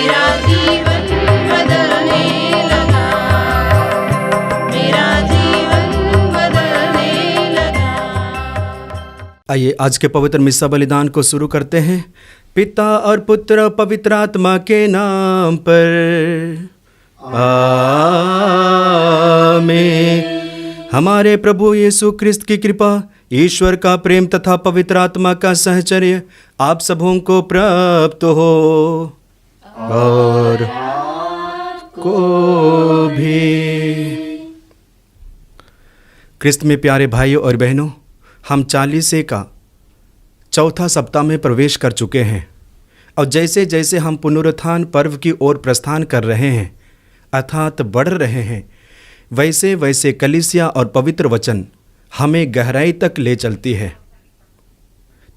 मेरा जीवन बदलने लगा, मेरा जीवन बदलने लगा। आइए आज के पवित्र मिस्सा बलिदान को शुरू करते हैं। पिता और पुत्र और पवित्र आत्मा के नाम पर आमीन। हमारे प्रभु यीशु ख्रिस्त की कृपा, ईश्वर का प्रेम तथा पवित्र आत्मा का सहचर्य आप सबों को प्राप्त हो और को भी। ख्रिस्त में प्यारे भाइयों और बहनों, हम 40 का चौथा सप्ताह में प्रवेश कर चुके हैं और जैसे जैसे हम पुनरुत्थान पर्व की ओर प्रस्थान कर रहे हैं अर्थात बढ़ रहे हैं, वैसे वैसे कलीसिया और पवित्र वचन हमें गहराई तक ले चलती है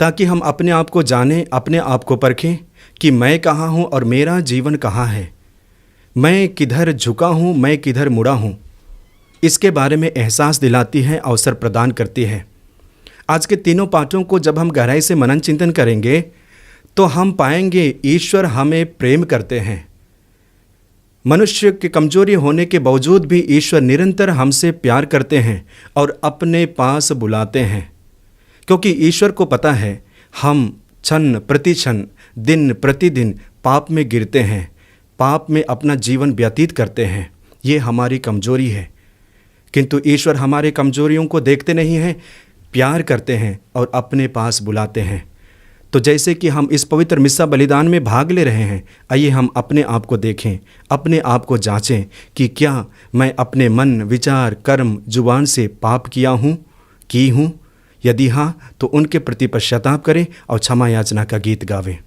ताकि हम अपने आप को जानें, अपने आप को परखें कि मैं कहाँ हूँ और मेरा जीवन कहाँ है, मैं किधर झुका हूँ, मैं किधर मुड़ा हूँ। इसके बारे में एहसास दिलाती है, अवसर प्रदान करती है। आज के तीनों पाठों को जब हम गहराई से मनन चिंतन करेंगे तो हम पाएंगे ईश्वर हमें प्रेम करते हैं। मनुष्य की कमजोरी होने के बावजूद भी ईश्वर निरंतर हमसे प्यार करते हैं और अपने पास बुलाते हैं, क्योंकि ईश्वर को पता है हम क्षण प्रतिक्षण दिन प्रतिदिन पाप में गिरते हैं, पाप में अपना जीवन व्यतीत करते हैं। ये हमारी कमजोरी है, किंतु ईश्वर हमारे कमजोरियों को देखते नहीं हैं, प्यार करते हैं और अपने पास बुलाते हैं। तो जैसे कि हम इस पवित्र मिस्सा बलिदान में भाग ले रहे हैं, आइए हम अपने आप को देखें, अपने आप को जांचें कि क्या मैं अपने मन, विचार, कर्म, जुबान से पाप किया हूँ, की हूँ। यदि हाँ, तो उनके प्रति पश्चाताप करें और क्षमा याचना का गीत गावें।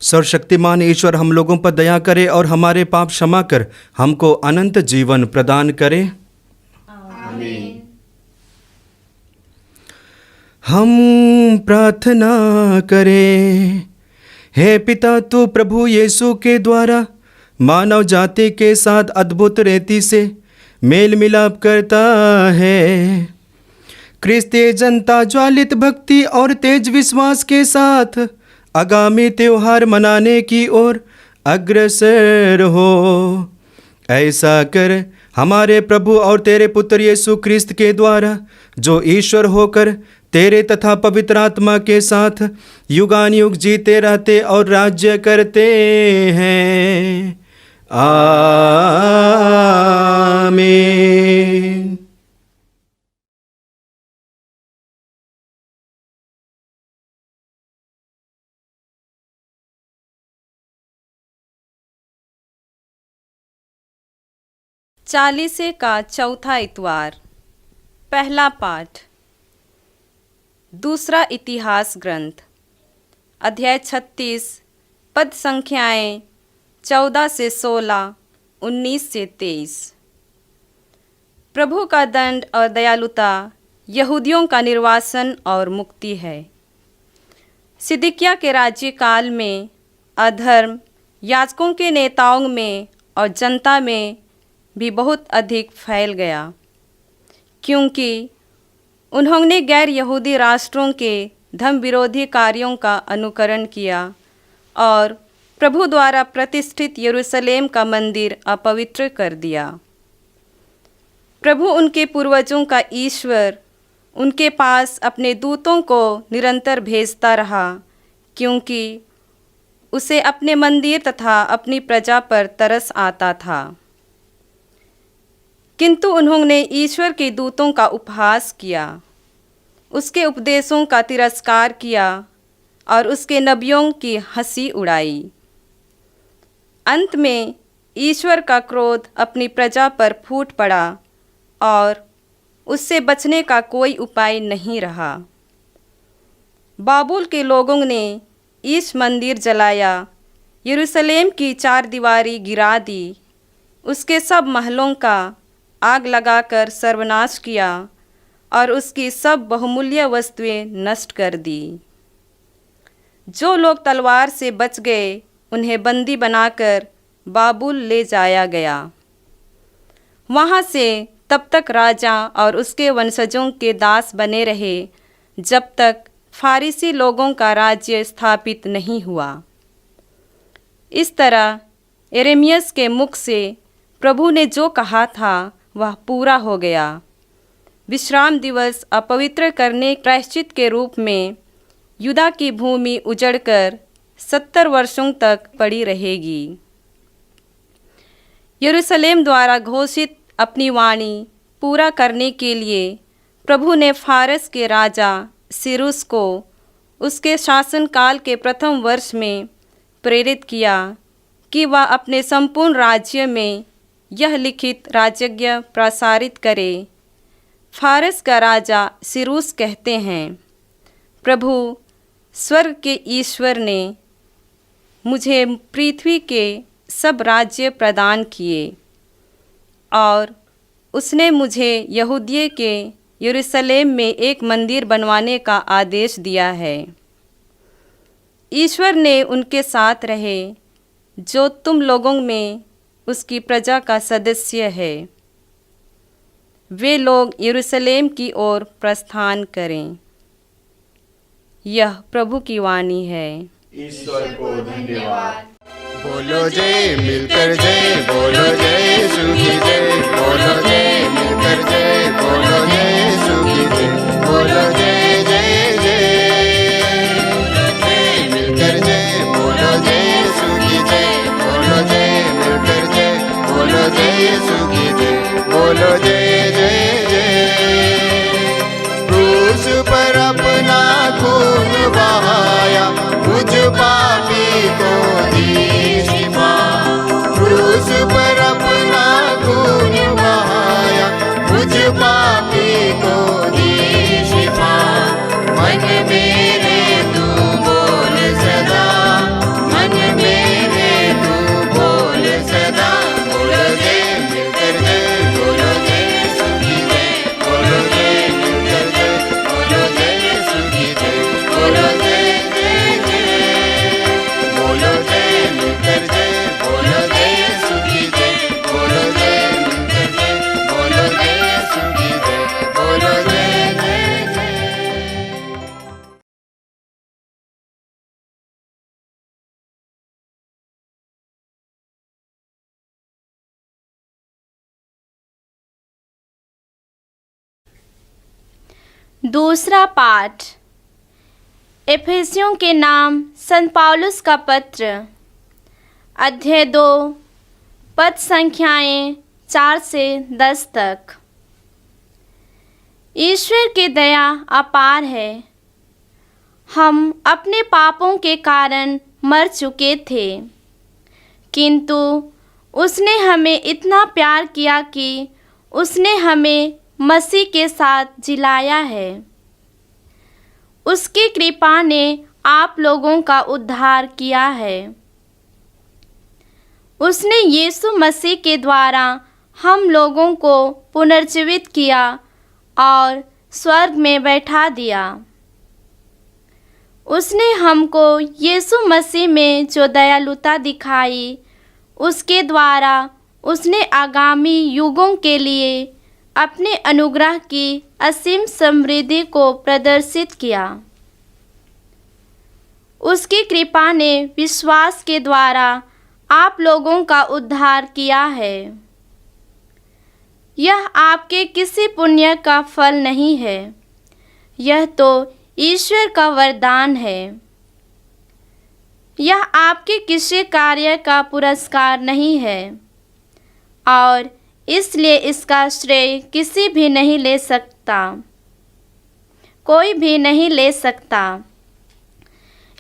सर्वशक्तिमान ईश्वर हम लोगों पर दया करे और हमारे पाप क्षमा कर हमको अनंत जीवन प्रदान करे। आमीन। हम प्रार्थना करें। हे पिता, तू प्रभु यीशु के द्वारा मानव जाति के साथ अद्भुत रीति से मेल मिलाप करता है। क्रिस्तीय जनता ज्वालित भक्ति और तेज विश्वास के साथ आगामी त्योहार मनाने की ओर अग्रसर हो। ऐसा कर हमारे प्रभु और तेरे पुत्र यीशु ख्रिस्त के द्वारा, जो ईश्वर होकर तेरे तथा पवित्र आत्मा के साथ युगानुयुग जीते रहते और राज्य करते हैं। आमीन। चालीसे का चौथा इतवार। पहला पाठ। दूसरा इतिहास ग्रंथ, अध्याय 36, पद संख्याएं 14 से 16, 19 से 23। प्रभु का दंड और दयालुता यहूदियों का निर्वासन और मुक्ति है। सिदकिय्याह के राज्यकाल में अधर्म याजकों के नेताओं में और जनता में भी बहुत अधिक फैल गया, क्योंकि उन्होंने गैर यहूदी राष्ट्रों के धर्म विरोधी कार्यों का अनुकरण किया और प्रभु द्वारा प्रतिष्ठित यरूशलेम का मंदिर अपवित्र कर दिया। प्रभु उनके पूर्वजों का ईश्वर उनके पास अपने दूतों को निरंतर भेजता रहा, क्योंकि उसे अपने मंदिर तथा अपनी प्रजा पर तरस आता था। किंतु उन्होंने ईश्वर के दूतों का उपहास किया, उसके उपदेशों का तिरस्कार किया और उसके नबियों की हंसी उड़ाई। अंत में ईश्वर का क्रोध अपनी प्रजा पर फूट पड़ा और उससे बचने का कोई उपाय नहीं रहा। बाबुल के लोगों ने ईश मंदिर जलाया, यरूशलेम की चारदीवारी गिरा दी, उसके सब महलों का आग लगाकर सर्वनाश किया और उसकी सब बहुमूल्य वस्तुएं नष्ट कर दी। जो लोग तलवार से बच गए उन्हें बंदी बनाकर बाबुल ले जाया गया। वहाँ से तब तक राजा और उसके वंशजों के दास बने रहे जब तक फारिसी लोगों का राज्य स्थापित नहीं हुआ। इस तरह यिर्मयाह के मुख से प्रभु ने जो कहा था वह पूरा हो गया। विश्राम दिवस अपवित्र करने प्रायश्चित के रूप में यूदा की भूमि उजड़कर 70 वर्षों तक पड़ी रहेगी। यरूशलेम द्वारा घोषित अपनी वाणी पूरा करने के लिए प्रभु ने फारस के राजा सिरूस को उसके शासनकाल के प्रथम वर्ष में प्रेरित किया कि वह अपने संपूर्ण राज्य में यह लिखित राजज्ञ प्रसारित करे। फारस का राजा सिरूस कहते हैं, प्रभु स्वर्ग के ईश्वर ने मुझे पृथ्वी के सब राज्य प्रदान किए और उसने मुझे यहूदिया के यरूशलेम में एक मंदिर बनवाने का आदेश दिया है। ईश्वर ने उनके साथ रहे जो तुम लोगों में उसकी प्रजा का सदस्य है। वे लोग यरूशलेम की ओर प्रस्थान करें। यह प्रभु की वाणी है। ईश्वर को धन्यवाद। बोलो जय मिलकर जय, बोलो जय यीशु की जय, बोलो जय मिलकर जय, बोलो जय यीशु की जय, बोलो जय जय जय, जय मिलकर जय, बोलो जय यीशु की जय, बोलो जय मिलकर जय, बोलो जय यीशु की जय, बोलो जय जय जय। क्रूस पर अपना खून बहाया, मुझ पापी को दी शिफा। क्रूस पर अपना खून बहाया, मुझ पापी को दी शिफा। मन मेरे तू बोल सदा, मन मेरे तू बोल सदा। बोलो जय मिलकर जय, बोलो जय यीशु की जय, बोलो जय मिलकर जय, बोलो जय यीशु की जय, बोलो जय जय जय, बोलो जय मिलकर जय, बोलो जय यीशु की जय, बोलो जय मिलकर जय, बोलो जय यीशु की जय, बोलो जय जय जय। दूसरा पाठ एफेसियों के नाम संत पौलुस का पत्र, अध्याय 2, पद संख्याएं 4 से 10 तक। ईश्वर की दया अपार है। हम अपने पापों के कारण मर चुके थे, किंतु उसने हमें इतना प्यार किया कि उसने हमें मसीह के साथ जिलाया है। उसकी कृपा ने आप लोगों का उद्धार किया है। उसने यीशु मसीह के द्वारा हम लोगों को पुनर्जीवित किया और स्वर्ग में बैठा दिया। उसने हमको यीशु मसीह में जो दयालुता दिखाई, उसके द्वारा उसने आगामी युगों के लिए अपने अनुग्रह की असीम समृद्धि को प्रदर्शित किया। उसकी कृपा ने विश्वास के द्वारा आप लोगों का उद्धार किया है। यह आपके किसी पुण्य का फल नहीं है, यह तो ईश्वर का वरदान है। यह आपके किसी कार्य का पुरस्कार नहीं है और इसलिए इसका श्रेय किसी भी नहीं ले सकता, कोई भी नहीं ले सकता।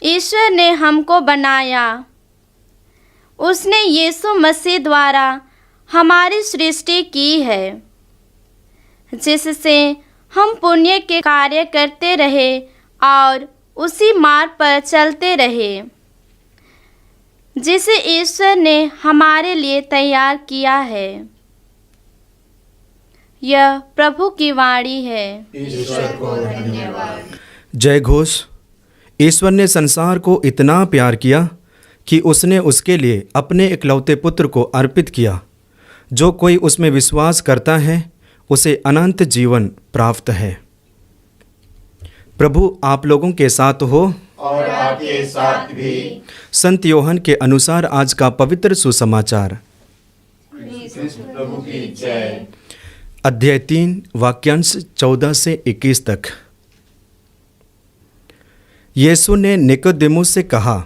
ईश्वर ने हमको बनाया, उसने यीशु मसीह द्वारा हमारी सृष्टि की है, जिससे हम पुण्य के कार्य करते रहे और उसी मार्ग पर चलते रहे जिसे ईश्वर ने हमारे लिए तैयार किया है। यह प्रभु की वाणी है। ईश्वर को धन्यवाद। जय घोष। ईश्वर ने संसार को इतना प्यार किया कि उसने उसके लिए अपने इकलौते पुत्र को अर्पित किया। जो कोई उसमें विश्वास करता है उसे अनंत जीवन प्राप्त है। प्रभु आप लोगों के साथ हो और आपके साथ भी। संत योहन के अनुसार आज का पवित्र सुसमाचार। कृष्ण प्रभु की जय। अध्याय 3 वाक्यांश 14 से 21 तक। यीशु ने निकोदेमुस से कहा,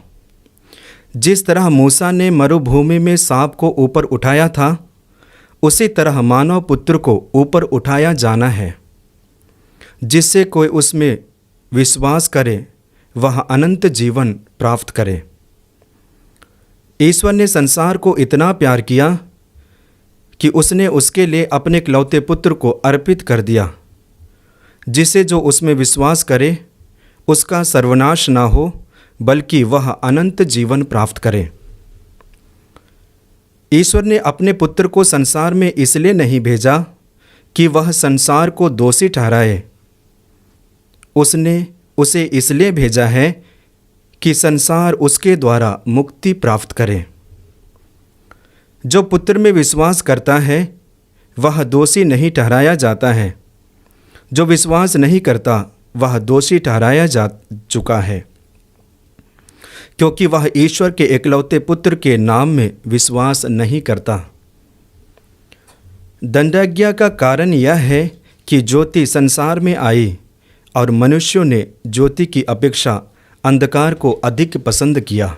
जिस तरह मूसा ने मरुभूमि में सांप को ऊपर उठाया था, उसी तरह मानव पुत्र को ऊपर उठाया जाना है। जिससे कोई उसमें विश्वास करे वह अनंत जीवन प्राप्त करे। ईश्वर ने संसार को इतना प्यार किया कि उसने उसके लिए अपने इकलौते पुत्र को अर्पित कर दिया, जिससे जो उसमें विश्वास करे उसका सर्वनाश ना हो, बल्कि वह अनंत जीवन प्राप्त करे। ईश्वर ने अपने पुत्र को संसार में इसलिए नहीं भेजा कि वह संसार को दोषी ठहराए। उसने उसे इसलिए भेजा है कि संसार उसके द्वारा मुक्ति प्राप्त करे। जो पुत्र में विश्वास करता है वह दोषी नहीं ठहराया जाता है, जो विश्वास नहीं करता वह दोषी ठहराया जा चुका है, क्योंकि वह ईश्वर के एकलौते पुत्र के नाम में विश्वास नहीं करता। दंडाज्ञा का कारण यह है कि ज्योति संसार में आई और मनुष्यों ने ज्योति की अपेक्षा अंधकार को अधिक पसंद किया,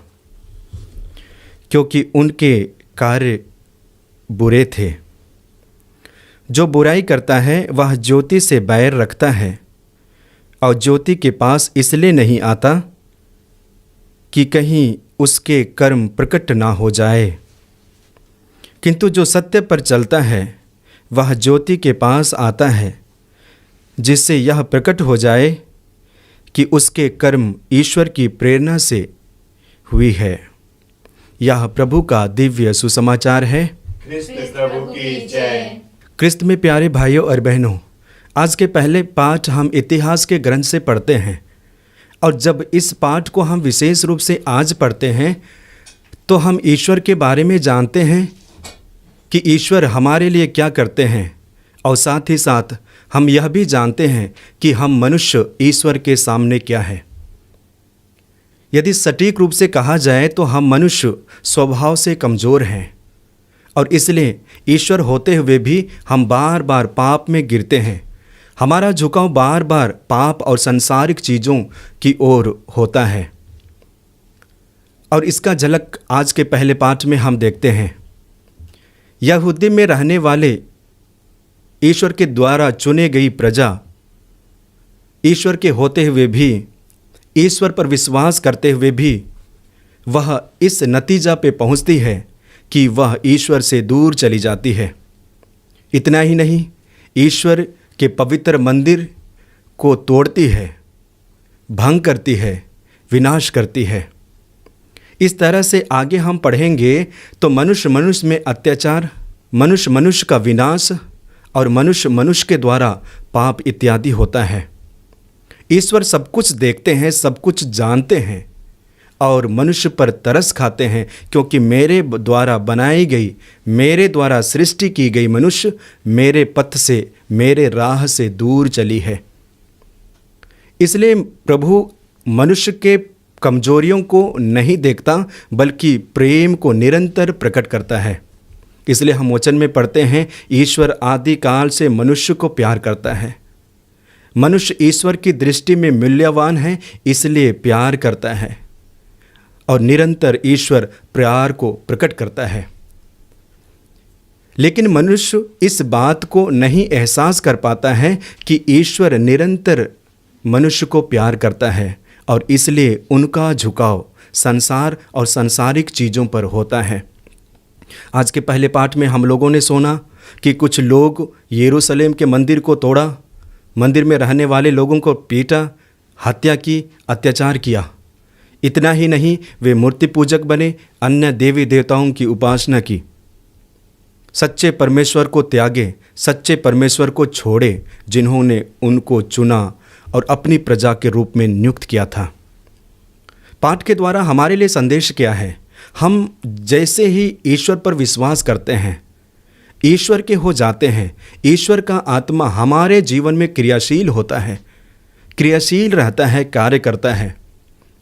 क्योंकि उनके कार्य बुरे थे। जो बुराई करता है वह ज्योति से बैर रखता है और ज्योति के पास इसलिए नहीं आता कि कहीं उसके कर्म प्रकट ना हो जाए। किंतु जो सत्य पर चलता है वह ज्योति के पास आता है, जिससे यह प्रकट हो जाए कि उसके कर्म ईश्वर की प्रेरणा से हुई है। यह प्रभु का दिव्य सुसमाचार है। कृष्ण प्रभु की जय। क्रिस्त में प्यारे भाइयों और बहनों, आज के पहले पाठ हम इतिहास के ग्रंथ से पढ़ते हैं, और जब इस पाठ को हम विशेष रूप से आज पढ़ते हैं तो हम ईश्वर के बारे में जानते हैं कि ईश्वर हमारे लिए क्या करते हैं, और साथ ही साथ हम यह भी जानते हैं कि हम मनुष्य ईश्वर के सामने क्या है। यदि सटीक रूप से कहा जाए तो हम मनुष्य स्वभाव से कमज़ोर हैं, और इसलिए ईश्वर होते हुए भी हम बार बार पाप में गिरते हैं। हमारा झुकाव बार बार पाप और सांसारिक चीज़ों की ओर होता है, और इसका झलक आज के पहले पाठ में हम देखते हैं। यहूदी में रहने वाले ईश्वर के द्वारा चुने गई प्रजा ईश्वर के होते हुए भी, ईश्वर पर विश्वास करते हुए भी वह इस नतीजा पे पहुंचती है कि वह ईश्वर से दूर चली जाती है। इतना ही नहीं, ईश्वर के पवित्र मंदिर को तोड़ती है, भंग करती है, विनाश करती है। इस तरह से आगे हम पढ़ेंगे तो मनुष्य मनुष्य में अत्याचार, मनुष्य मनुष्य का विनाश और मनुष्य मनुष्य के द्वारा पाप इत्यादि होता है। ईश्वर सब कुछ देखते हैं, सब कुछ जानते हैं और मनुष्य पर तरस खाते हैं, क्योंकि मेरे द्वारा बनाई गई, मेरे द्वारा सृष्टि की गई मनुष्य मेरे पथ से, मेरे राह से दूर चली है। इसलिए प्रभु मनुष्य के कमजोरियों को नहीं देखता बल्कि प्रेम को निरंतर प्रकट करता है। इसलिए हम वचन में पढ़ते हैं, ईश्वर आदि काल से मनुष्य को प्यार करता है। मनुष्य ईश्वर की दृष्टि में मूल्यवान है, इसलिए प्यार करता है और निरंतर ईश्वर प्यार को प्रकट करता है। लेकिन मनुष्य इस बात को नहीं एहसास कर पाता है कि ईश्वर निरंतर मनुष्य को प्यार करता है और इसलिए उनका झुकाव संसार और सांसारिक चीज़ों पर होता है। आज के पहले पाठ में हम लोगों ने सुना कि कुछ लोग यरूशलेम के मंदिर को तोड़ा, मंदिर में रहने वाले लोगों को पीटा, हत्या की, अत्याचार किया। इतना ही नहीं, वे मूर्ति पूजक बने, अन्य देवी देवताओं की उपासना की, सच्चे परमेश्वर को त्यागे, सच्चे परमेश्वर को छोड़े जिन्होंने उनको चुना और अपनी प्रजा के रूप में नियुक्त किया था। पाठ के द्वारा हमारे लिए संदेश क्या है? हम जैसे ही ईश्वर पर विश्वास करते हैं, ईश्वर के हो जाते हैं, ईश्वर का आत्मा हमारे जीवन में क्रियाशील होता है, क्रियाशील रहता है, कार्य करता है।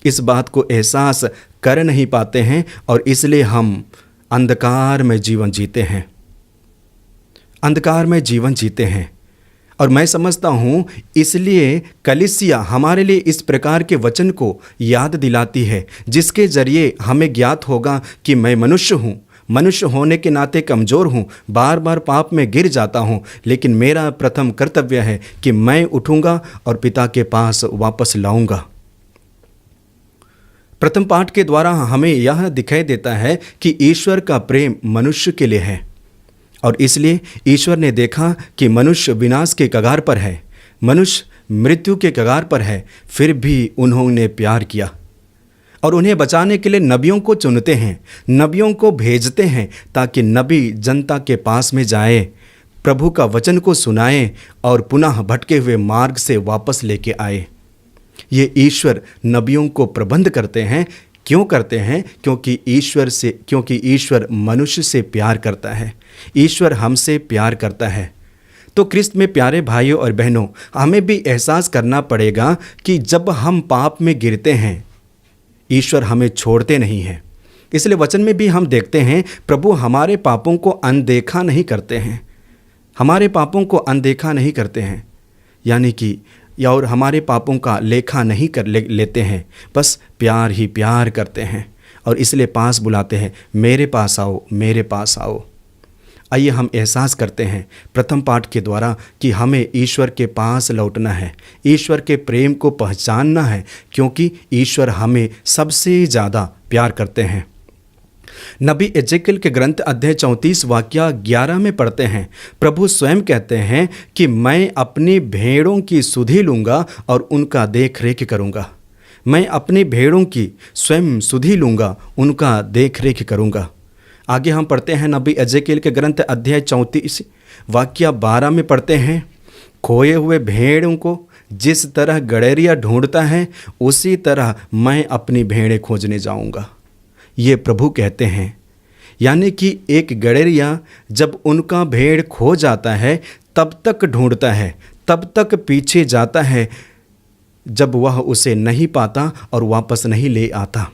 इस बात को एहसास कर नहीं पाते हैं और इसलिए हम अंधकार में जीवन जीते हैं, अंधकार में जीवन जीते हैं। और मैं समझता हूँ इसलिए कलीसिया हमारे लिए इस प्रकार के वचन को याद दिलाती है, जिसके जरिए हमें ज्ञात होगा कि मैं मनुष्य हूँ, मनुष्य होने के नाते कमज़ोर हूँ, बार बार पाप में गिर जाता हूँ, लेकिन मेरा प्रथम कर्तव्य है कि मैं उठूँगा और पिता के पास वापस लाऊँगा। प्रथम पाठ के द्वारा हमें यह दिखाई देता है कि ईश्वर का प्रेम मनुष्य के लिए है और इसलिए ईश्वर ने देखा कि मनुष्य विनाश के कगार पर है, मनुष्य मृत्यु के कगार पर है, फिर भी उन्होंने प्यार किया और उन्हें बचाने के लिए नबियों को चुनते हैं, नबियों को भेजते हैं ताकि नबी जनता के पास में जाए, प्रभु का वचन को सुनाए और पुनः भटके हुए मार्ग से वापस लेके आए। ये ईश्वर नबियों को प्रबंध करते हैं। क्यों करते हैं? क्योंकि ईश्वर मनुष्य से प्यार करता है, ईश्वर हमसे प्यार करता है। तो क्रिस्त में प्यारे भाइयों और बहनों, हमें भी एहसास करना पड़ेगा कि जब हम पाप में गिरते हैं, ईश्वर हमें छोड़ते नहीं हैं। इसलिए वचन में भी हम देखते हैं प्रभु हमारे पापों को अनदेखा नहीं करते हैं, हमारे पापों को अनदेखा नहीं करते हैं, यानी कि और हमारे पापों का लेखा नहीं कर लेते हैं, बस प्यार ही प्यार करते हैं और इसलिए पास बुलाते हैं, मेरे पास आओ, मेरे पास आओ। आइए हम एहसास करते हैं प्रथम पाठ के द्वारा कि हमें ईश्वर के पास लौटना है, ईश्वर के प्रेम को पहचानना है, क्योंकि ईश्वर हमें सबसे ज़्यादा प्यार करते हैं। नबी एजेकियल के ग्रंथ अध्याय 34 वाक्य 11 में पढ़ते हैं, प्रभु स्वयं कहते हैं कि मैं अपनी भेड़ों की सुधि लूँगा और उनका देख रेख करूँगा। मैं अपनी भेड़ों की स्वयं सुधि लूँगा, उनका देख रेख करूँगा। आगे हम पढ़ते हैं नबी एजेकियल के ग्रंथ अध्याय 34 वाक्य 12 में पढ़ते हैं, खोए हुए भेड़ों को जिस तरह गड़ेरिया ढूंढता है, उसी तरह मैं अपनी भेड़ें खोजने जाऊँगा। ये प्रभु कहते हैं, यानी कि एक गड़ेरिया जब उनका भेड़ खो जाता है तब तक ढूंढता है, तब तक पीछे जाता है जब वह उसे नहीं पाता और वापस नहीं ले आता।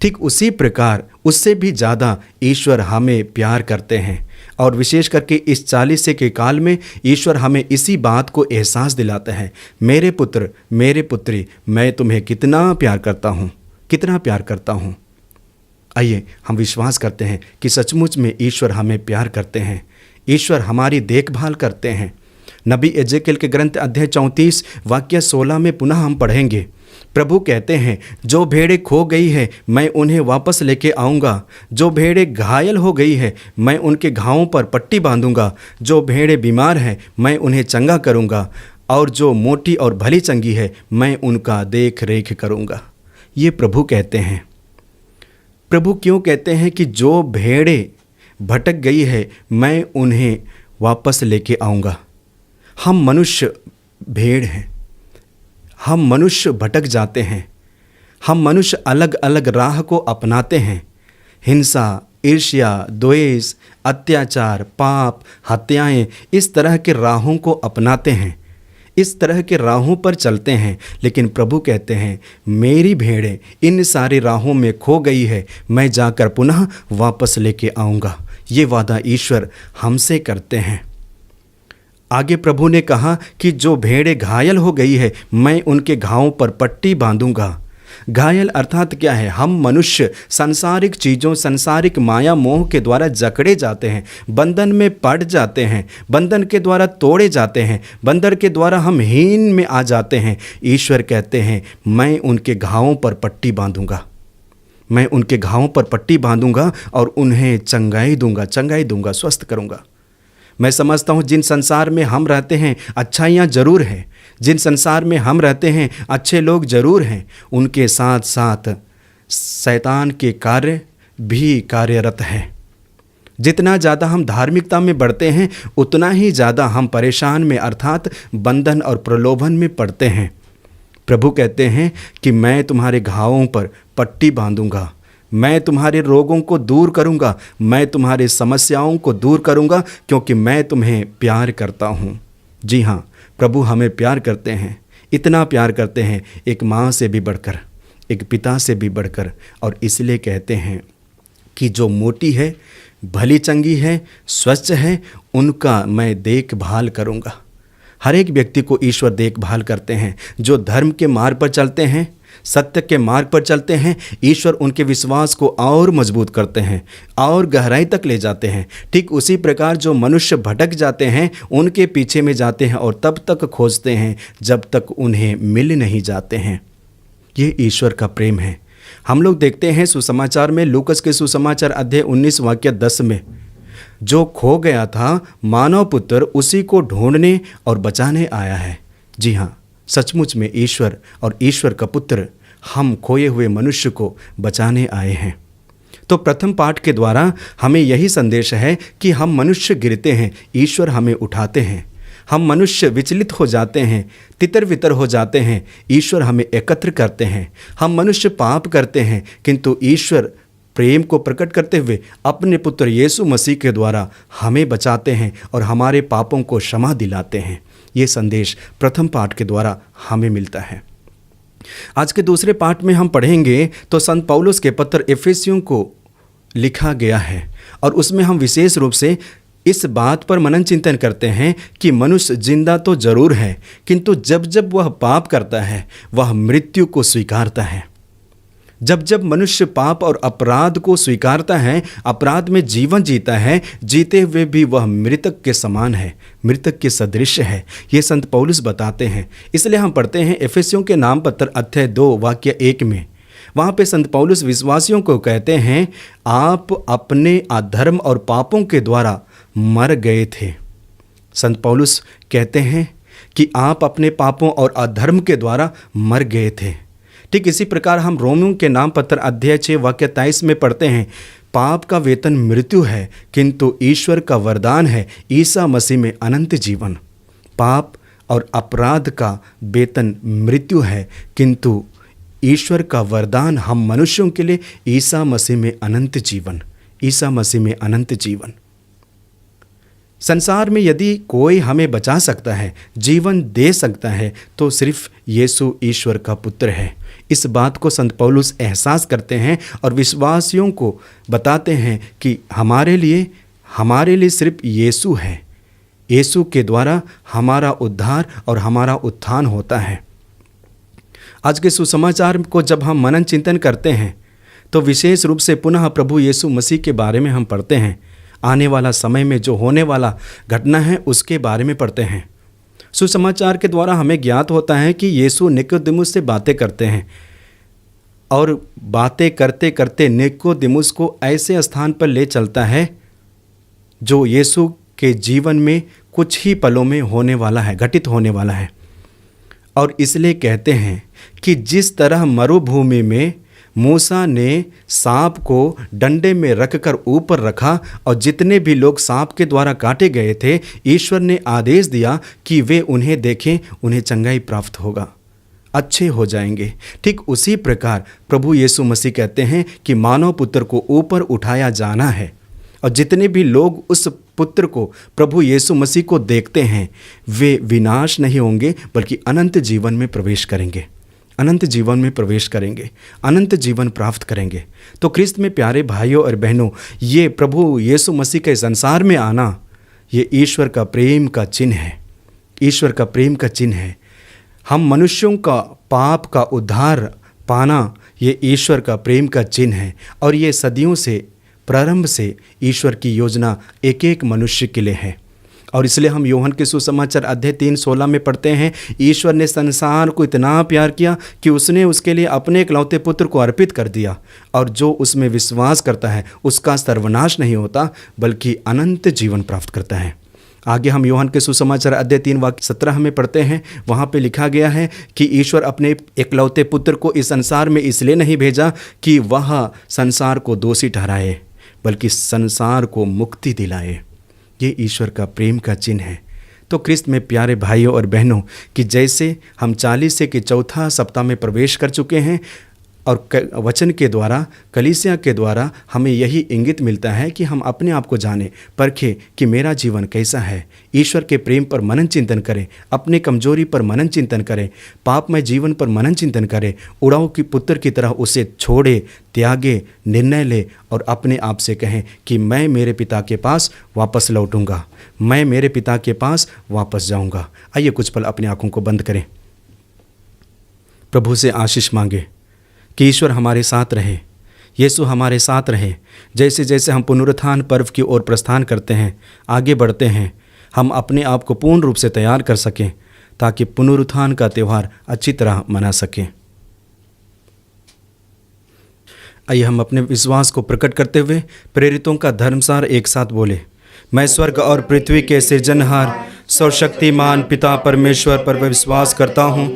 ठीक उसी प्रकार उससे भी ज़्यादा ईश्वर हमें प्यार करते हैं और विशेष करके इस 40 के काल में ईश्वर हमें इसी बात को एहसास दिलाता है, मेरे पुत्र, मेरे पुत्री, मैं तुम्हें कितना प्यार करता हूँ, कितना प्यार करता हूँ। आइए हम विश्वास करते हैं कि सचमुच में ईश्वर हमें प्यार करते हैं, ईश्वर हमारी देखभाल करते हैं। नबी एजेकियल के ग्रंथ अध्याय 34 वाक्य 16 में पुनः हम पढ़ेंगे, प्रभु कहते हैं, जो भेड़ें खो गई है मैं उन्हें वापस लेके आऊँगा, जो भेड़ें घायल हो गई है मैं उनके घावों पर पट्टी बांधूंगा, जो भेड़ें बीमार हैं मैं उन्हें चंगा करूँगा और जो मोटी और भली चंगी है मैं उनका देख रेख करूँगा। ये प्रभु कहते हैं। प्रभु क्यों कहते हैं कि जो भेड़ें भटक गई है मैं उन्हें वापस लेके आऊँगा? हम मनुष्य भेड़ हैं, हम मनुष्य भटक जाते हैं, हम मनुष्य अलग अलग राह को अपनाते हैं, हिंसा, ईर्ष्या, द्वेष, अत्याचार, पाप, हत्याएं, इस तरह के राहों को अपनाते हैं। इस तरह के राहों पर चलते हैं, लेकिन प्रभु कहते हैं मेरी भेड़ें इन सारी राहों में खो गई है, मैं जाकर पुनः वापस लेके आऊँगा। ये वादा ईश्वर हमसे करते हैं। आगे प्रभु ने कहा कि जो भेड़ें घायल हो गई है, मैं उनके घावों पर पट्टी बांधूंगा। घायल अर्थात क्या है? हम मनुष्य सांसारिक चीज़ों, सांसारिक माया मोह के द्वारा जकड़े जाते हैं, बंधन में पड़ जाते हैं, बंधन के द्वारा तोड़े जाते हैं, बंधन के द्वारा हम हीन में आ जाते हैं। ईश्वर कहते हैं मैं उनके घावों पर पट्टी बांधूंगा, मैं उनके घावों पर पट्टी बांधूंगा और उन्हें चंगाई दूंगा, स्वस्थ करूंगा। मैं समझता हूँ जिन संसार में हम रहते हैं अच्छाइयाँ जरूर हैं, जिन संसार में हम रहते हैं अच्छे लोग जरूर हैं, उनके साथ साथ शैतान के कार्य भी कार्यरत हैं। जितना ज़्यादा हम धार्मिकता में बढ़ते हैं उतना ही ज़्यादा हम परेशान में अर्थात बंधन और प्रलोभन में पड़ते हैं। प्रभु कहते हैं कि मैं तुम्हारे घावों पर पट्टी बांधूंगा, मैं तुम्हारे रोगों को दूर करूंगा, मैं तुम्हारे समस्याओं को दूर करूंगा, क्योंकि मैं तुम्हें प्यार करता हूँ। जी हाँ, प्रभु हमें प्यार करते हैं, इतना प्यार करते हैं, एक माँ से भी बढ़कर, एक पिता से भी बढ़कर। और इसलिए कहते हैं कि जो मोटी है, भली चंगी है, स्वच्छ है, उनका मैं देखभाल करूंगा। हर एक व्यक्ति को ईश्वर देखभाल करते हैं। जो धर्म के मार्ग पर चलते हैं, सत्य के मार्ग पर चलते हैं, ईश्वर उनके विश्वास को और मजबूत करते हैं, और गहराई तक ले जाते हैं। ठीक उसी प्रकार जो मनुष्य भटक जाते हैं, उनके पीछे में जाते हैं और तब तक खोजते हैं जब तक उन्हें मिल नहीं जाते हैं। ये ईश्वर का प्रेम है। हम लोग देखते हैं सुसमाचार में, लूकस के सुसमाचार अध्याय 19 वाक्य 10 में, जो खो गया था मानव पुत्र उसी को ढूंढने और बचाने आया है। जी हाँ, सचमुच में ईश्वर और ईश्वर का पुत्र हम खोए हुए मनुष्य को बचाने आए हैं। तो प्रथम पाठ के द्वारा हमें यही संदेश है कि हम मनुष्य गिरते हैं, ईश्वर हमें उठाते हैं। हम मनुष्य विचलित हो जाते हैं, तितर वितर हो जाते हैं, ईश्वर हमें एकत्र करते हैं। हम मनुष्य पाप करते हैं, किंतु ईश्वर प्रेम को प्रकट करते हुए अपने पुत्र यीशु मसीह के द्वारा हमें बचाते हैं और हमारे पापों को क्षमा दिलाते हैं। ये संदेश प्रथम पाठ के द्वारा हमें मिलता है। आज के दूसरे पाठ में हम पढ़ेंगे तो संत पौलुस के पत्र इफिसियों को लिखा गया है, और उसमें हम विशेष रूप से इस बात पर मनन चिंतन करते हैं कि मनुष्य जिंदा तो जरूर है, किंतु जब जब वह पाप करता है वह मृत्यु को स्वीकारता है। जब जब मनुष्य पाप और अपराध को स्वीकारता है, अपराध में जीवन जीता है, जीते हुए भी वह मृतक के समान है, मृतक के सदृश है। ये संत पौलुस बताते हैं। इसलिए हम पढ़ते हैं इफिसियों के नाम पत्र अध्याय 2 वाक्य 1 में। वहाँ पे संत पौलुस विश्वासियों को कहते हैं, आप अपने अधर्म और पापों के द्वारा मर गए थे। संत पौलुस कहते हैं कि आप अपने पापों और अधर्म के द्वारा मर गए थे। ठीक इसी प्रकार हम रोमियों के नाम पत्र अध्याय 6 वाक्य 23 में पढ़ते हैं, पाप का वेतन मृत्यु है, किंतु ईश्वर का वरदान है ईसा मसीह में अनंत जीवन। पाप और अपराध का वेतन मृत्यु है, किंतु ईश्वर का वरदान हम मनुष्यों के लिए ईसा मसीह में अनंत जीवन, ईसा मसीह में अनंत जीवन। संसार में यदि कोई हमें बचा सकता है, जीवन दे सकता है, तो सिर्फ यीशु ईश्वर का पुत्र है। इस बात को संत पौलुस एहसास करते हैं और विश्वासियों को बताते हैं कि हमारे लिए सिर्फ यीशु है। यीशु के द्वारा हमारा उद्धार और हमारा उत्थान होता है। आज के सुसमाचार को जब हम मनन चिंतन करते हैं तो विशेष रूप से पुनः प्रभु यीशु मसीह के बारे में हम पढ़ते हैं। आने वाला समय में जो होने वाला घटना है उसके बारे में पढ़ते हैं। सुसमाचार के द्वारा हमें ज्ञात होता है कि यीशु निकोदेमुस से बातें करते हैं, और बातें करते करते निकोदेमुस को ऐसे स्थान पर ले चलता है जो यीशु के जीवन में कुछ ही पलों में होने वाला है, घटित होने वाला है। और इसलिए कहते हैं कि जिस तरह मरुभूमि में मूसा ने सांप को डंडे में रखकर ऊपर रखा और जितने भी लोग सांप के द्वारा काटे गए थे, ईश्वर ने आदेश दिया कि वे उन्हें देखें, उन्हें चंगाई प्राप्त होगा, अच्छे हो जाएंगे। ठीक उसी प्रकार प्रभु यीशु मसीह कहते हैं कि मानव पुत्र को ऊपर उठाया जाना है और जितने भी लोग उस पुत्र को, प्रभु यीशु मसीह को देखते हैं, वे विनाश नहीं होंगे बल्कि अनंत जीवन में प्रवेश करेंगे, अनंत जीवन में प्रवेश करेंगे, अनंत जीवन प्राप्त करेंगे। तो ख्रिस्त में प्यारे भाइयों और बहनों, ये प्रभु यीशु मसीह के संसार में आना, ये ईश्वर का प्रेम का चिन्ह है, ईश्वर का प्रेम का चिन्ह है। हम मनुष्यों का पाप का उद्धार पाना, ये ईश्वर का प्रेम का चिन्ह है। और ये सदियों से, प्रारंभ से ईश्वर की योजना एक एक मनुष्य के लिए है। और इसलिए हम यूहन्ना के सुसमाचार अध्याय 3:16 में पढ़ते हैं, ईश्वर ने संसार को इतना प्यार किया कि उसने उसके लिए अपने इकलौते पुत्र को अर्पित कर दिया, और जो उसमें विश्वास करता है उसका सर्वनाश नहीं होता बल्कि अनंत जीवन प्राप्त करता है। आगे हम यूहन्ना के सुसमाचार अध्याय 3 वाक्य 17 में पढ़ते हैं, वहाँ पे लिखा गया है कि ईश्वर अपने इकलौते पुत्र को इस संसार में इसलिए नहीं भेजा कि वह संसार को दोषी ठहराए, बल्कि संसार को मुक्ति दिलाए। ये ईश्वर का प्रेम का चिन्ह है। तो ख्रिस्त में प्यारे भाइयों और बहनों, कि जैसे हम 40 के चौथा सप्ताह में प्रवेश कर चुके हैं, और वचन के द्वारा, कलीसिया के द्वारा हमें यही इंगित मिलता है कि हम अपने आप को जाने, परखें कि मेरा जीवन कैसा है। ईश्वर के प्रेम पर मनन चिंतन करें, अपने कमजोरी पर मनन चिंतन करें, पापमय जीवन पर मनन चिंतन करें, उड़ाऊ की पुत्र की तरह उसे छोड़े, त्यागे, निर्णय ले और अपने आप से कहें कि मैं मेरे पिता के पास वापस लौटूंगा, मैं मेरे पिता के पास वापस जाऊंगा। आइए कुछ पल अपनी आंखों को बंद करें, प्रभु से आशीष मांगे कि ईश्वर हमारे साथ रहे, यीशु हमारे साथ रहे। जैसे जैसे हम पुनरुत्थान पर्व की ओर प्रस्थान करते हैं, आगे बढ़ते हैं, हम अपने आप को पूर्ण रूप से तैयार कर सकें ताकि पुनरुत्थान का त्यौहार अच्छी तरह मना सकें। आइए हम अपने विश्वास को प्रकट करते हुए प्रेरितों का धर्मसार एक साथ बोले। मैं स्वर्ग और पृथ्वी के सृजनहार सर्वशक्तिमान पिता परमेश्वर पर विश्वास करता हूँ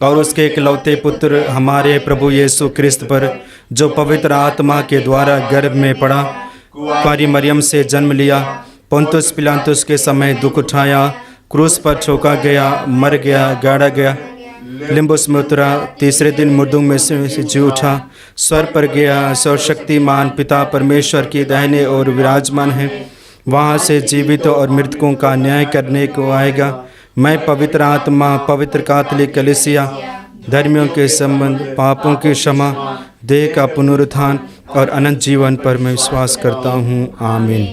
और उसके इकलौते पुत्र हमारे प्रभु यीशु ख्रिस्त पर, जो पवित्र आत्मा के द्वारा गर्भ में पड़ा, कुंवारी मरियम से जन्म लिया, पुन्तियुस पिलातुस के समय दुख उठाया, क्रूस पर ठोका गया, मर गया, गाड़ा गया, लिम्बुस में उतरा, तीसरे दिन मुर्दों में से जी उठा, स्वर्ग पर गया, सर्वशक्तिमान पिता परमेश्वर की दाहिने ओर विराजमान है, वहाँ से जीवित और मृतकों का न्याय करने को आएगा। मैं पवित्र आत्मा, पवित्र कैथोलिक कलीसिया, धर्मियों के संबंध, पापों की क्षमा, देह का पुनरुत्थान और अनंत जीवन पर मैं विश्वास करता हूँ। आमीन।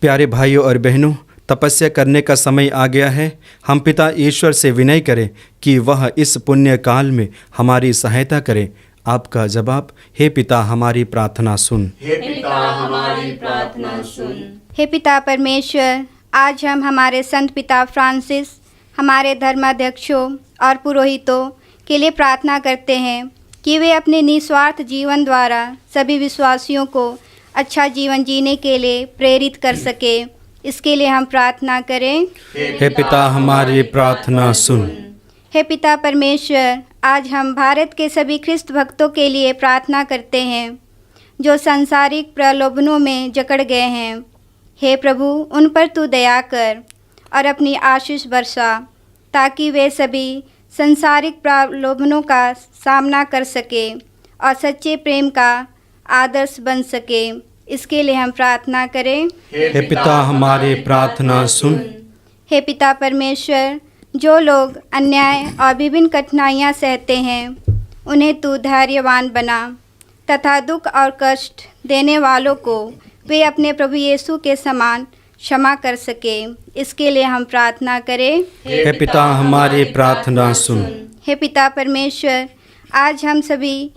प्यारे भाइयों और बहनों, तपस्या करने का समय आ गया है। हम पिता ईश्वर से विनय करें कि वह इस पुण्य काल में हमारी सहायता करे। आपका जवाब, हे पिता हमारी प्रार्थना सुन। हे पिता हमारी प्रार्थना सुन। हे पिता परमेश्वर, आज हम हमारे संत पिता फ्रांसिस, हमारे धर्माध्यक्षों और पुरोहितों के लिए प्रार्थना करते हैं कि वे अपने निस्वार्थ जीवन द्वारा सभी विश्वासियों को अच्छा जीवन जीने के लिए प्रेरित कर सके। इसके लिए हम प्रार्थना करें। हे पिता हमारी प्रार्थना सुन। हे पिता परमेश्वर, आज हम भारत के सभी ख्रिस्त भक्तों के लिए प्रार्थना करते हैं जो सांसारिक प्रलोभनों में जकड़ गए हैं। हे प्रभु, उन पर तू दया कर और अपनी आशीष बरसा ताकि वे सभी संसारिक प्रलोभनों का सामना कर सके और सच्चे प्रेम का आदर्श बन सके। इसके लिए हम प्रार्थना करें। हे पिता हमारी प्रार्थना सुन। हे पिता परमेश्वर, जो लोग अन्याय और विभिन्न कठिनाइयाँ सहते हैं, उन्हें तू धैर्यवान बना तथा दुख और कष्ट देने वालों को वे अपने प्रभु यीशु के समान क्षमा कर सके। इसके लिए हम प्रार्थना करें। हे पिता हमारी प्रार्थना सुन। हे पिता परमेश्वर, आज हम सभी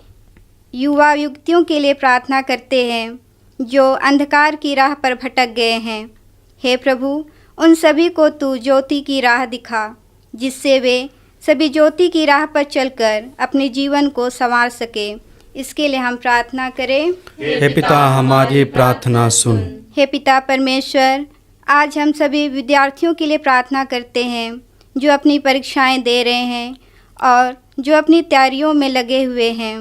युवा युवतियों के लिए प्रार्थना करते हैं जो अंधकार की राह पर भटक गए हैं। हे प्रभु, उन सभी को तू ज्योति की राह दिखा, जिससे वे सभी ज्योति की राह पर चलकर अपने जीवन को संवार सके। इसके लिए हम प्रार्थना करें। हे पिता हमारी प्रार्थना सुन। हे पिता परमेश्वर, आज हम सभी विद्यार्थियों के लिए प्रार्थना करते हैं जो अपनी परीक्षाएं दे रहे हैं और जो अपनी तैयारियों में लगे हुए हैं।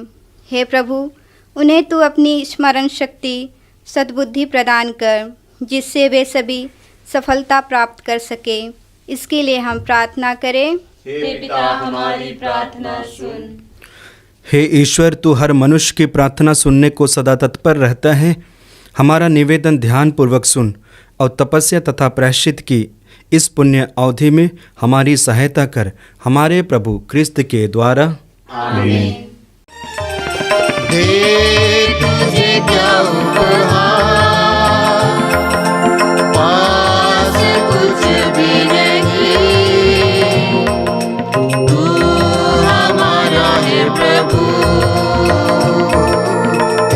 हे प्रभु, उन्हें तू अपनी स्मरण शक्ति, सद्बुद्धि प्रदान कर, जिससे वे सभी सफलता प्राप्त कर सके। इसके लिए हम प्रार्थना करें। हे पिता हमारी प्रार्थना सुन। हे ईश्वर, तू हर मनुष्य की प्रार्थना सुनने को सदा तत्पर रहता है। हमारा निवेदन ध्यानपूर्वक सुन और तपस्या तथा प्रायश्चित की इस पुण्य अवधि में हमारी सहायता कर, हमारे प्रभु क्रिस्त के द्वारा। आमीन। दे तुझे क्या उपहार, पास कुछ भी नहीं, तू हमारा है प्रभु,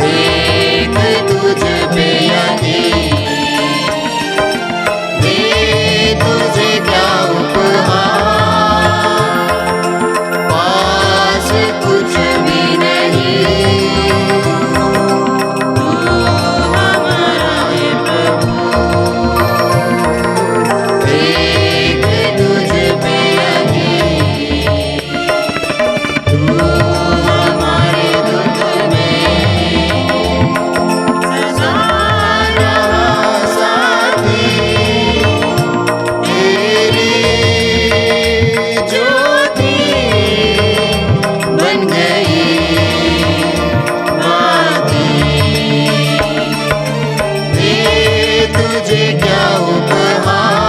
एक तुझ पे यकीन। दे तुझे क्या उपहार, पास कुछ भी नहीं, तू हमारा है प्रभु, एक तुझ पे यकीन। तू हमारे दुख में सदा रहा साथी, तेरी ज्योति बन गई बाती। दे तुझे क्या उपहार,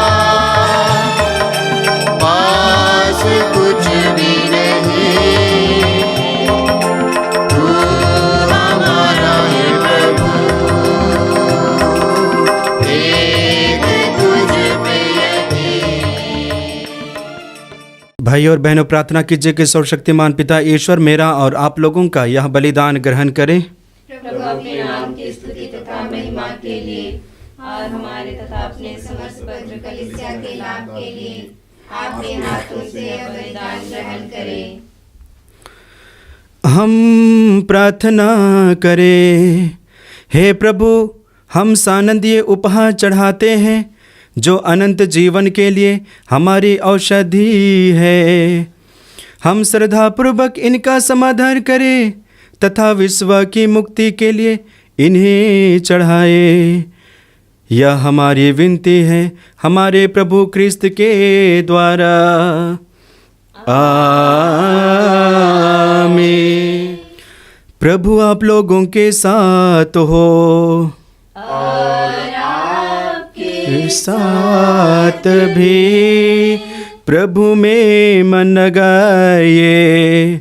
पास कुछ भी नहीं, तू हमारा है प्रभु, एक तुझ पे यकीन। भाई और बहनों, प्रार्थना कीजिए कि सर्वशक्तिमान पिता ईश्वर मेरा और आप लोगों का यह बलिदान ग्रहण करें। प्रभु अपने नाम की स्तुति तथा महिमा के लिए और हमारे तथा अपने समस्त पवित्र कलीसिया के लाभ के लिए आपके हाथों से यह बलिदान ग्रहण करें। हम प्रार्थना करें। हे प्रभु, हम सानंदीय उपहार चढ़ाते हैं जो अनंत जीवन के लिए हमारी औषधि है। हम श्रद्धापूर्वक इनका समाधान करें तथा विश्व की मुक्ति के लिए इन्हें चढ़ाए। यह हमारी विनती है हमारे प्रभु क्रिस्त के द्वारा। आमीन। प्रभु आप लोगों के साथ हो और आपके साथ भी प्रभु में मन लगाइए।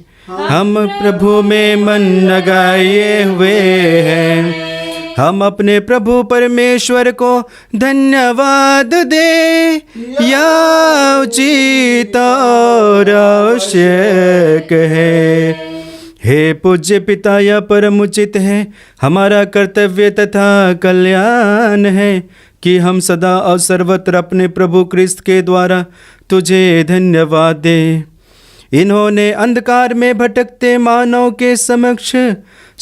हम प्रभु में मन लगाए हुए हैं। हम अपने प्रभु परमेश्वर को धन्यवाद दे, या उचित और आवश्यक है। हे पूज्य पिता, यह परम उचित है, हमारा कर्तव्य तथा कल्याण है कि हम सदा और सर्वत्र अपने प्रभु क्रिस्त के द्वारा तुझे धन्यवाद दें। इन्होंने अंधकार में भटकते मानव के समक्ष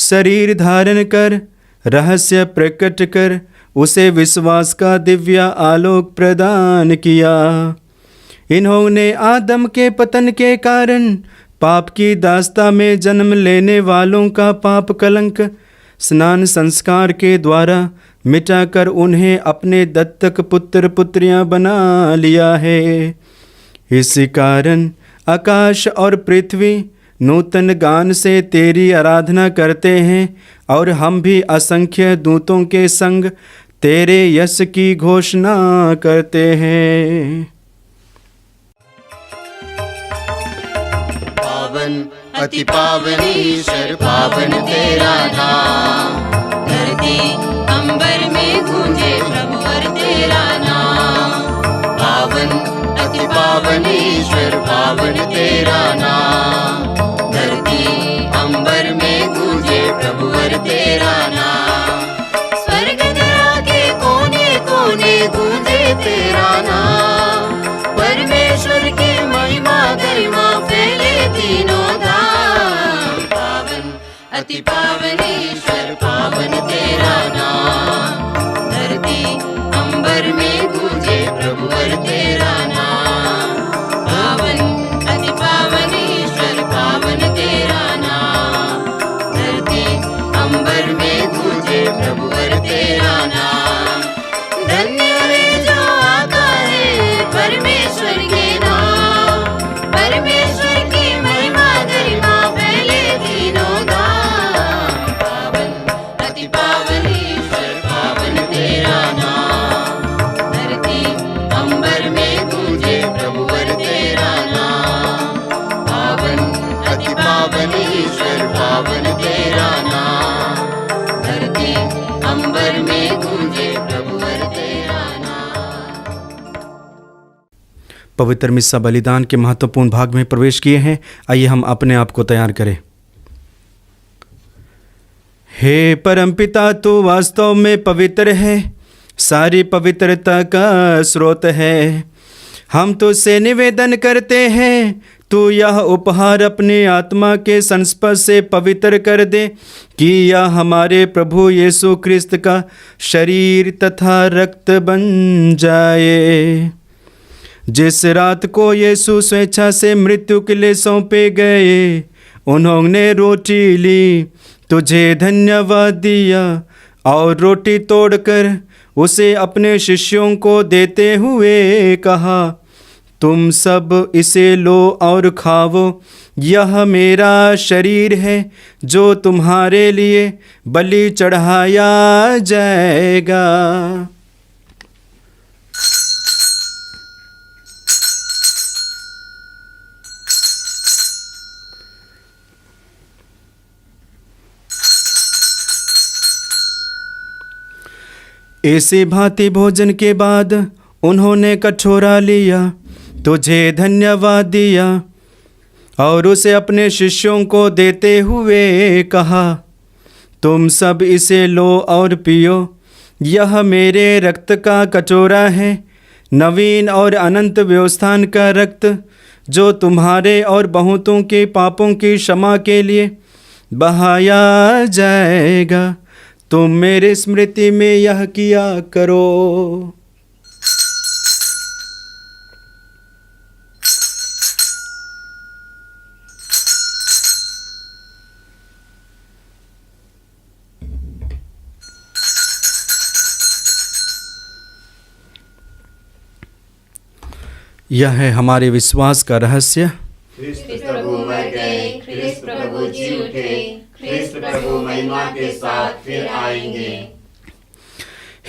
शरीर धारण कर रहस्य प्रकट कर उसे विश्वास का दिव्य आलोक प्रदान किया। इन्होंने आदम के पतन के कारण पाप की दास्ता में जन्म लेने वालों का पाप कलंक स्नान संस्कार के द्वारा मिटाकर उन्हें अपने दत्तक पुत्र पुत्रियां बना लिया है। इसी कारण आकाश और पृथ्वी नूतन गान से तेरी आराधना करते हैं और हम भी असंख्य दूतों के संग तेरे यश की घोषणा करते हैं। पावन अति पावन ईश्वर, पावन तेरा नाम, धरती अंबर में गूंजे प्रभुवर तेरा नाम। पावन अति पावन ईश्वर, पावन तेरा नाम, धरती अंबर में गूंजे प्रभुवर तेरा नाम। स्वर्ग धरा के कोने कोने गूंजे तेरा नाम। परमेश्वर की महिमा गरिमा फैले तीनों धाम। पावन अति पावन ईश्वर, पावन तेरा नाम, धरती अंबर में गूंजे प्रभुवर तेरा नाम। पावन अति पावन ईश्वर, पावन तेरा नाम, धरती अंबर में गूंजे प्रभुवर तेरा नाम। धन्य है जो आता है परमेश्वर के नाम। परमेश्वर की महिमा गरिमा फैले तीनों धाम। पावन अति पावन ईश्वर, पवित्र मिस्सा बलिदान के महत्वपूर्ण भाग में प्रवेश किए हैं। आइए हम अपने आप को तैयार करें। हे परमपिता, तू वास्तव में पवित्र है, सारी पवित्रता का स्रोत है। हम तुझसे निवेदन करते हैं, तू यह उपहार अपनी आत्मा के संस्पर्श से पवित्र कर दे कि यह हमारे प्रभु यीशु क्रिस्त का शरीर तथा रक्त बन जाए। जिस रात को यीशु स्वेच्छा से मृत्यु के लिए सौंपे गए, उन्होंने रोटी ली, तुझे धन्यवाद दिया और रोटी तोड़कर उसे अपने शिष्यों को देते हुए कहा, तुम सब इसे लो और खाओ, यह मेरा शरीर है जो तुम्हारे लिए बलि चढ़ाया जाएगा। ऐसी भांति भोजन के बाद उन्होंने कटोरा लिया, तुझे धन्यवाद दिया और उसे अपने शिष्यों को देते हुए कहा, तुम सब इसे लो और पियो, यह मेरे रक्त का कटोरा है, नवीन और अनंत व्यवस्थान का रक्त, जो तुम्हारे और बहुतों के पापों की क्षमा के लिए बहाया जाएगा। तुम मेरी स्मृति में यह किया करो। यह है हमारे विश्वास का रहस्य। ख्रिस्त प्रभु मर गए, ख्रिस्त प्रभु जी उठे, ख्रिस्त प्रभु महिमा के साथ फिर आएंगे।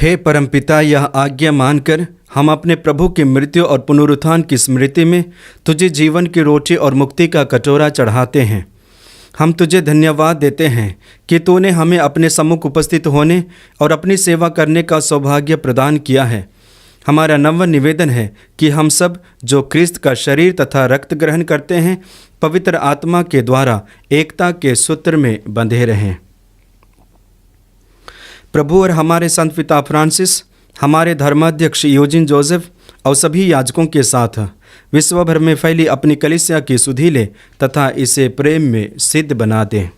हे परमपिता, यह आज्ञा मानकर हम अपने प्रभु की मृत्यु और पुनरुत्थान की स्मृति में तुझे जीवन की रोटी और मुक्ति का कटोरा चढ़ाते हैं। हम तुझे धन्यवाद देते हैं कि तूने हमें अपने सम्मुख उपस्थित होने और अपनी सेवा करने का सौभाग्य प्रदान किया है। हमारा नम्र निवेदन है कि हम सब जो क्रिस्त का शरीर तथा रक्त ग्रहण करते हैं, पवित्र आत्मा के द्वारा एकता के सूत्र में बंधे रहें। प्रभु और हमारे संत पिता फ्रांसिस, हमारे धर्माध्यक्ष यूजिन जोसेफ और सभी याजकों के साथ विश्व भर में फैली अपनी कलीसिया की सुधि ले तथा इसे प्रेम में सिद्ध बना दें।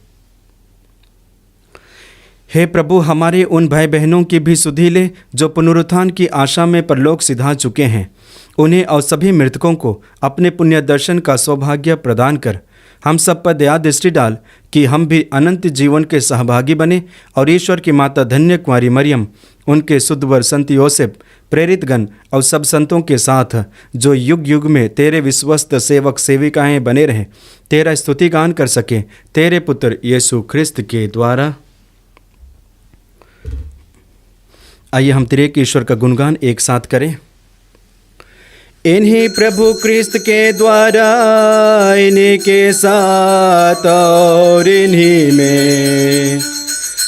हे प्रभु, हमारे उन भाई बहनों की भी सुधि ले जो पुनरुत्थान की आशा में परलोक सिधा चुके हैं। उन्हें और सभी मृतकों को अपने पुण्य दर्शन का सौभाग्य प्रदान कर हम सब पर दया दृष्टि डाल कि हम भी अनंत जीवन के सहभागी बने और ईश्वर की माता धन्य कुंवारी मरियम, उनके शुद्धवर संत योसेफ, प्रेरितगण और सब संतों के साथ जो युग युग में तेरे विश्वस्त सेवक सेविकाएं बने रहें, तेरा स्तुति गान कर सके तेरे पुत्र यीशु ख्रिस्त के द्वारा। आइए हम त्रिएक ईश्वर का गुणगान एक साथ करें। इन्हीं प्रभु क्रिस्त के द्वारा, इन्हीं के साथ और इन्हीं में,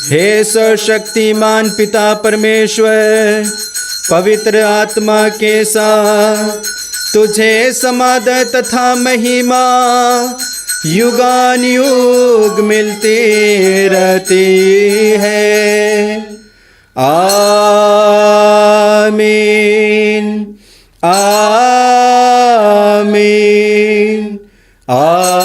हे सर्वशक्तिमान पिता परमेश्वर, पवित्र आत्मा के साथ तुझे समादर तथा महिमा युगान युग मिलती रहती है। आमीन, आमीन, आमीन।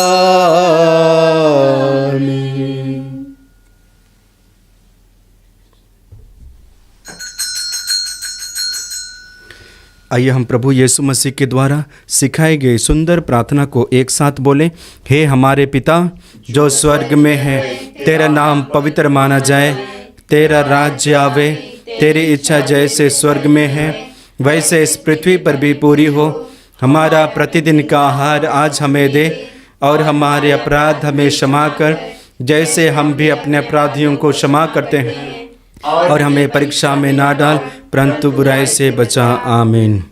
आइए हम प्रभु यीशु मसीह के द्वारा सिखाई गई सुंदर प्रार्थना को एक साथ बोलें। हे हमारे पिता जो स्वर्ग में है, तेरा नाम पवित्र माना जाए, तेरा राज्य आवे, तेरी इच्छा जैसे स्वर्ग में है वैसे इस पृथ्वी पर भी पूरी हो। हमारा प्रतिदिन का आहार आज हमें दे और हमारे अपराध हमें क्षमा कर जैसे हम भी अपने अपराधियों को क्षमा करते हैं, और हमें परीक्षा में ना डाल परंतु बुराई से बचा। आमीन।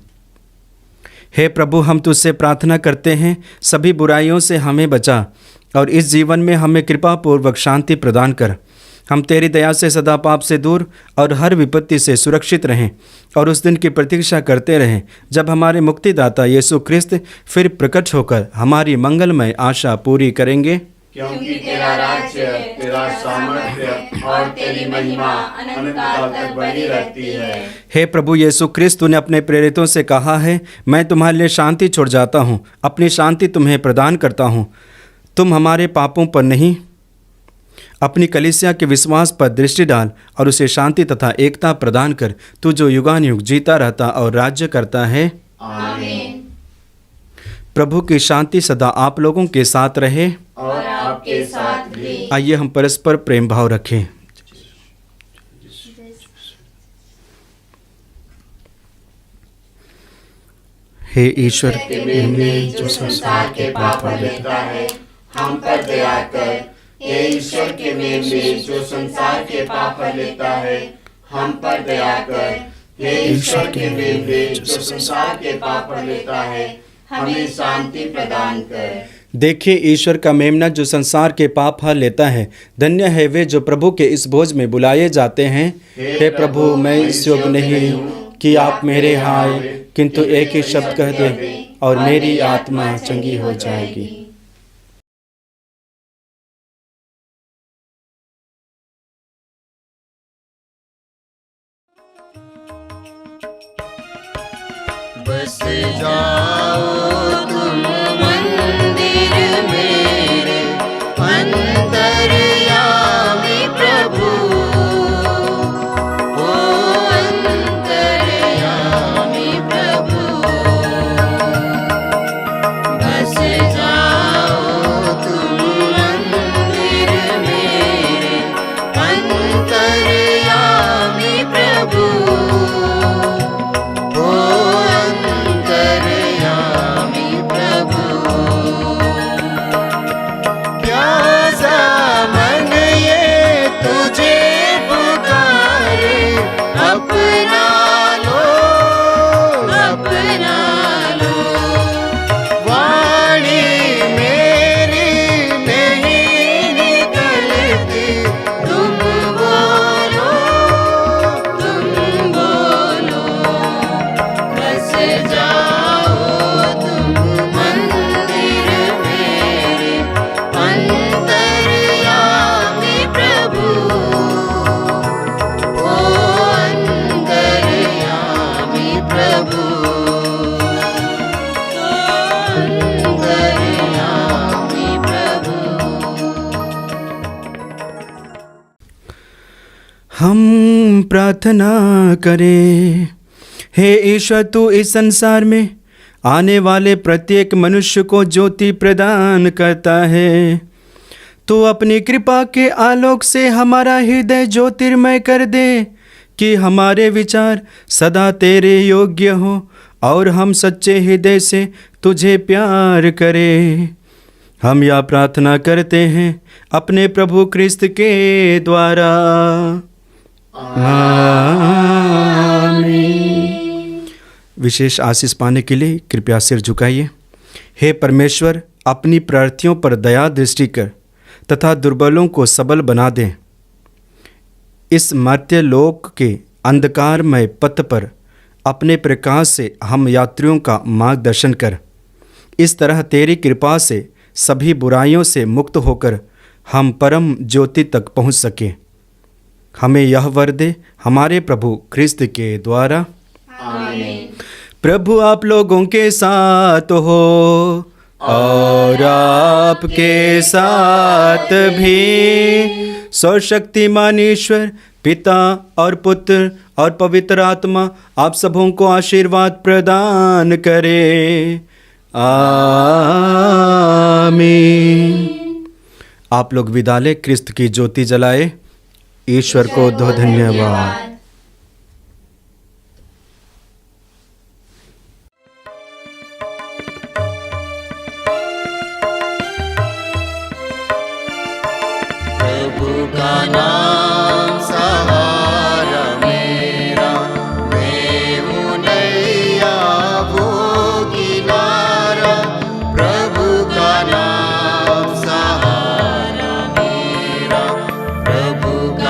हे प्रभु, हम तुझसे प्रार्थना करते हैं सभी बुराइयों से हमें बचा और इस जीवन में हमें कृपा पूर्वक शांति प्रदान कर। हम तेरी दया से सदा पाप से दूर और हर विपत्ति से सुरक्षित रहें और उस दिन की प्रतीक्षा करते रहें जब हमारे मुक्तिदाता यीशु ख्रिस्त फिर प्रकट होकर हमारी मंगलमय आशा पूरी करेंगे। क्योंकि तेरा राज्य, तेरा सामर्थ्य और तेरी महिमा अनंत काल तक बनी रहती है। हे प्रभु यीशु ख्रिस्त, तूने अपने प्रेरितों से कहा है, मैं तुम्हारे लिए शांति छोड़ जाता हूँ, अपनी शांति तुम्हें प्रदान करता हूँ। तुम हमारे पापों पर नहीं, अपनी कलीसिया के विश्वास पर दृष्टि डाल और उसे शांति तथा एकता प्रदान कर। तू जो युगानुयुग जीता रहता और राज्य करता है। आमीन। प्रभु की शांति सदा आप लोगों के साथ रहे और आपके साथ भी। आइए हम परस्पर प्रेम भाव रखें। हे ईश्वर, मेमने जो संसार के पाप लेता है, हम पर दया कर। हे ईश्वर के मेमने जो संसार के पाप लेता है, हम पर दया कर। हे ईश्वर के मेमने जो संसार के पाप लेता है, हमें शांति प्रदान कर। देखिए ईश्वर का मेमना जो संसार के पाप हर लेता है। धन्य है वे जो प्रभु के इस भोज में बुलाए जाते हैं। हे प्रभु, मैं इस योग्य नहीं कि आप मेरे यहाँ आए, किंतु एक ही शब्द कह दे और मेरी आत्मा चंगी हो जाएगी। बस जाओ तुम मंदिर मेरे, अंतर्यामी प्रभु, ओ अंतर्यामी प्रभु। बस जाओ तुम मंदिर मेरे, अंतर्यामी प्रभु, हम प्रार्थना करें। हे ईश्वर, तू इस संसार में आने वाले प्रत्येक मनुष्य को ज्योति प्रदान करता है। तू अपनी कृपा के आलोक से हमारा हृदय ज्योतिर्मय कर दे कि हमारे विचार सदा तेरे योग्य हो और हम सच्चे हृदय से तुझे प्यार करें। हम यह प्रार्थना करते हैं अपने प्रभु क्रिस्त के द्वारा। आमीन। विशेष आशीष पाने के लिए कृपया सिर झुकाइए। हे परमेश्वर, अपनी प्रार्थियों पर दया दृष्टि कर तथा दुर्बलों को सबल बना दें। इस मर्त्य लोक के अंधकारमय पथ पर अपने प्रकाश से हम यात्रियों का मार्गदर्शन कर। इस तरह तेरी कृपा से सभी बुराइयों से मुक्त होकर हम परम ज्योति तक पहुँच सकें। हमें यह वर दे हमारे प्रभु ख्रिस्त के द्वारा। आमीन। प्रभु आप लोगों के साथ हो और आपके साथ भी। सर्वशक्तिमान ईश्वर पिता और पुत्र और पवित्र आत्मा आप सबों को आशीर्वाद प्रदान करे। आमीन। आप लोग विदा लें, क्रिस्त की ज्योति जलाए। ईश्वर को दो धन्यवाद। प्रभु का नाम सहारा मेरा, मैं हूँ नैया वो किनारा। प्रभु का नाम सहारा मेरा, प्रभु का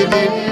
सुखी दे